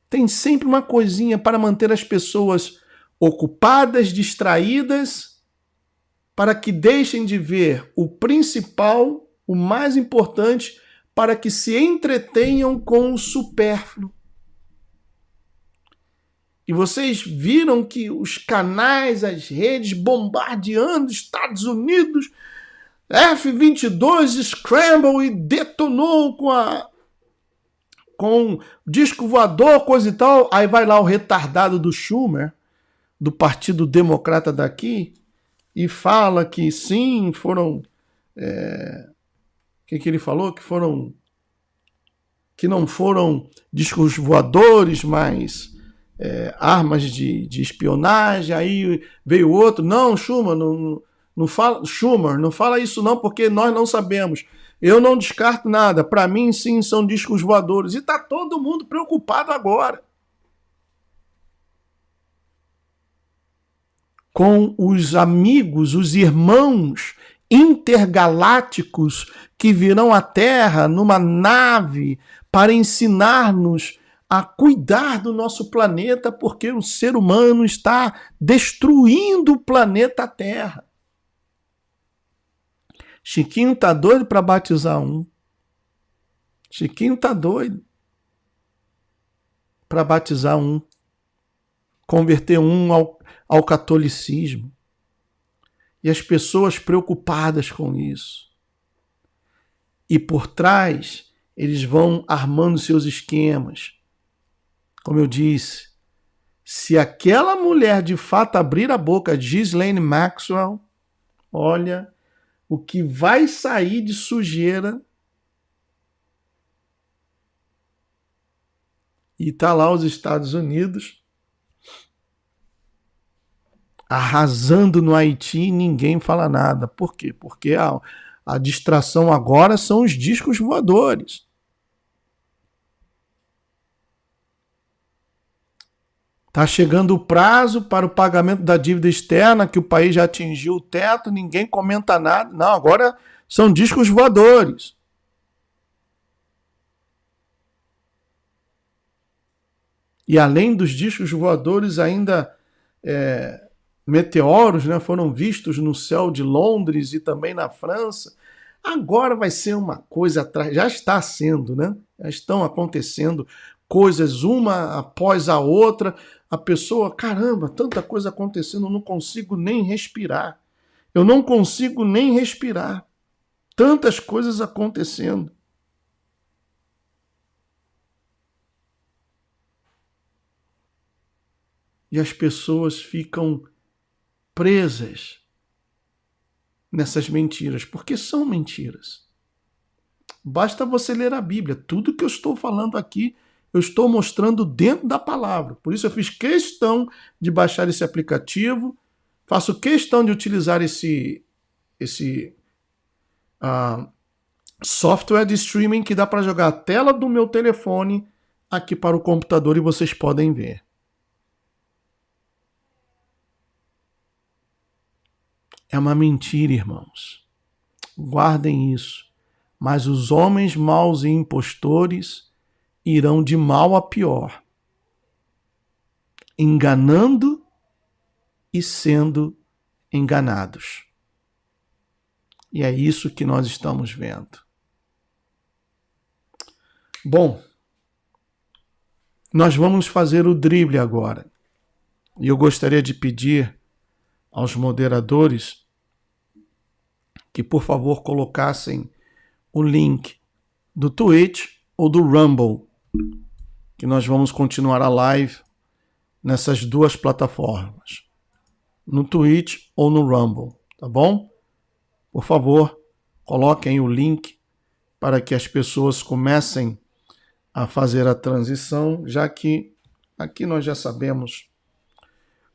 Tem sempre uma coisinha para manter as pessoas ocupadas, distraídas, para que deixem de ver o principal, o mais importante, para que se entretenham com o supérfluo. E vocês viram que os canais, as redes bombardeando Estados Unidos, F-22 Scramble e detonou com disco voador, coisa e tal. Aí vai lá o retardado do Schumer, do Partido Democrata daqui, e fala que sim, foram... que ele falou? Que não foram discos voadores, mas armas de espionagem. Aí veio outro, não, Schumer, não fala isso não, porque nós não sabemos. Eu não descarto nada, para mim sim são discos voadores. E está todo mundo preocupado agora com os amigos, os irmãos intergalácticos que virão à Terra numa nave para ensinar-nos a cuidar do nosso planeta, porque o ser humano está destruindo o planeta Terra. Chiquinho tá doido para batizar um. Chiquinho tá doido para batizar um. Converter um ao catolicismo. E as pessoas preocupadas com isso. E por trás, eles vão armando seus esquemas. Como eu disse, Se aquela mulher de fato abrir a boca, Ghislaine Maxwell, olha o que vai sair de sujeira. E tá lá os Estados Unidos arrasando no Haiti e ninguém fala nada. Por quê? Porque a distração agora são os discos voadores. Está chegando o prazo para o pagamento da dívida externa, que o país já atingiu o teto, ninguém comenta nada. Não, agora são discos voadores. E além dos discos voadores, ainda meteoros, né, foram vistos no céu de Londres e também na França. Agora vai ser uma coisa atrás, já está sendo, né? Já estão acontecendo coisas uma após a outra. A pessoa, caramba, tanta coisa acontecendo, eu não consigo nem respirar. Eu não consigo nem respirar. Tantas coisas acontecendo. E as pessoas ficam presas nessas mentiras, porque são mentiras. Basta você ler a Bíblia. Tudo que eu estou falando aqui, eu estou mostrando dentro da palavra. Por isso eu fiz questão de baixar esse aplicativo, faço questão de utilizar esse software de streaming que dá para jogar a tela do meu telefone aqui para o computador e vocês podem ver. É uma mentira, irmãos. Guardem isso. Mas os homens maus e impostores irão de mal a pior, enganando e sendo enganados. E é isso que nós estamos vendo. Bom, nós vamos fazer o drible agora. E eu gostaria de pedir aos moderadores que, por favor, colocassem o link do Twitch ou do Rumble, que nós vamos continuar a live nessas duas plataformas, no Twitch ou no Rumble, tá bom? Por favor, coloquem o link para que as pessoas comecem a fazer a transição, já que aqui nós já sabemos,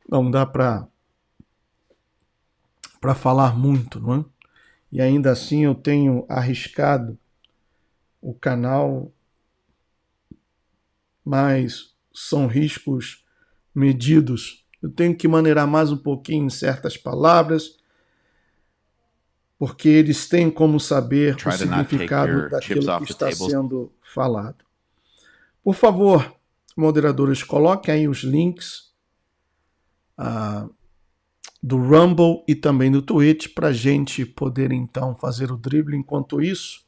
não dá para falar muito, não é? E ainda assim eu tenho arriscado o canal, mas são riscos medidos. Eu tenho que maneirar mais um pouquinho em certas palavras, porque eles têm como saber o significado daquilo que está sendo falado. Por favor, moderadores, coloquem aí os links do Rumble e também do Twitch para a gente poder então fazer o drible. Enquanto isso,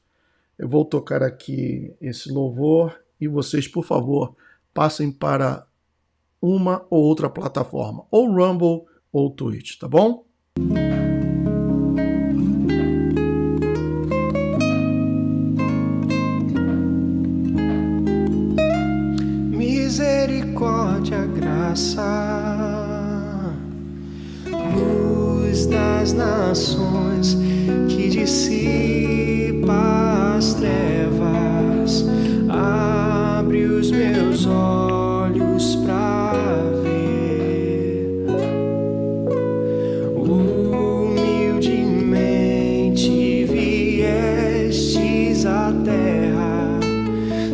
eu vou tocar aqui esse louvor e vocês, por favor, passem para uma ou outra plataforma, ou Rumble ou Twitch, tá bom? Misericórdia, graça, luz das nações que dissipa as trevas, abre os meus olhos para ver. Humildemente viestes à terra,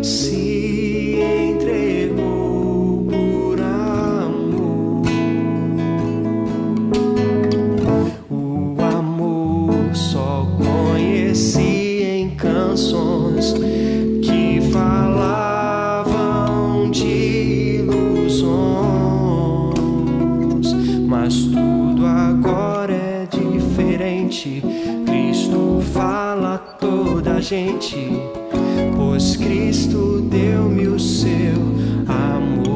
se entregou por amor. O amor só conheci em canções que falavam de ilusões, mas tudo agora é diferente. Cristo fala a toda gente, pois Cristo deu-me o seu amor.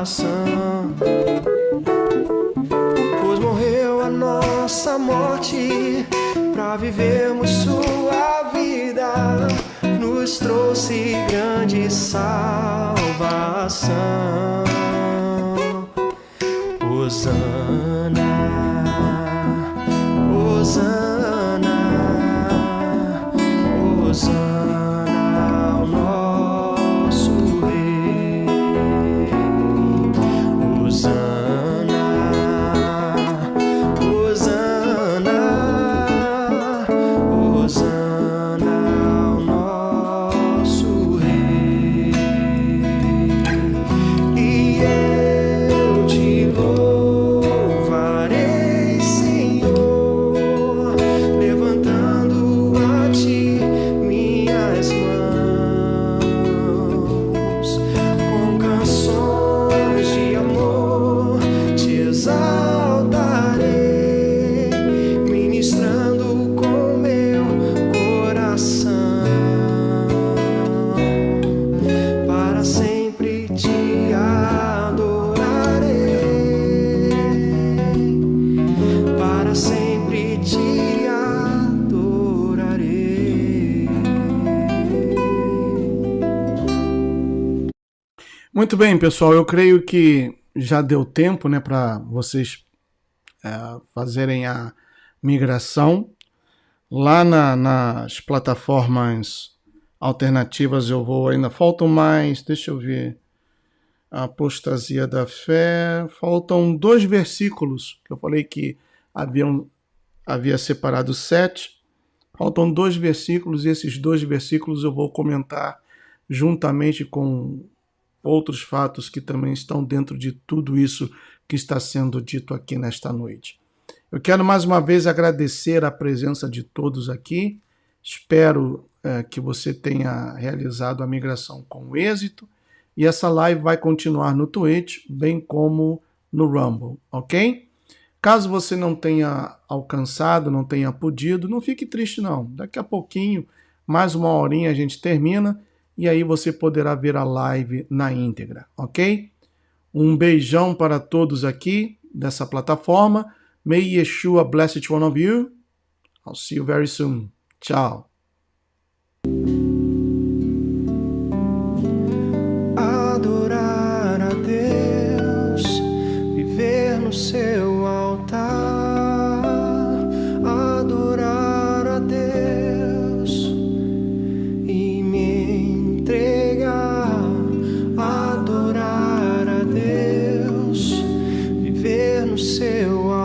salvação. Pois morreu a nossa morte pra vivermos sua vida, nos trouxe grande salvação. Hosana, Hosana, Hosana ao nosso Rei. Hosana, Hosana, Hosana ao nosso Rei. E eu te louvarei, Senhor, levantando a ti minhas mãos, com canções de amor te exaltarei, ministrando com meu coração, para sempre te adorarei, para sempre te adorarei. Muito bem, pessoal, eu creio que já deu tempo, né, para vocês fazerem a migração. Lá nas plataformas alternativas eu vou ainda, faltam mais, deixa eu ver, a apostasia da fé, faltam 2 versículos, que eu falei que havia separado 7, faltam 2 versículos, e esses 2 versículos eu vou comentar juntamente com outros fatos que também estão dentro de tudo isso que está sendo dito aqui nesta noite. Eu quero mais uma vez agradecer a presença de todos aqui. Espero que você tenha realizado a migração com êxito. E essa live vai continuar no Twitch, bem como no Rumble, ok? Caso você não tenha alcançado, não tenha podido, não fique triste não. Daqui a pouquinho, mais uma horinha a gente termina e aí você poderá ver a live na íntegra, ok? Um beijão para todos aqui dessa plataforma. May Yeshua bless each one of you. I'll see you very soon. Tchau. Adorar a Deus, viver no seu altar, adorar a Deus e me entregar, adorar a Deus, viver no seu altar.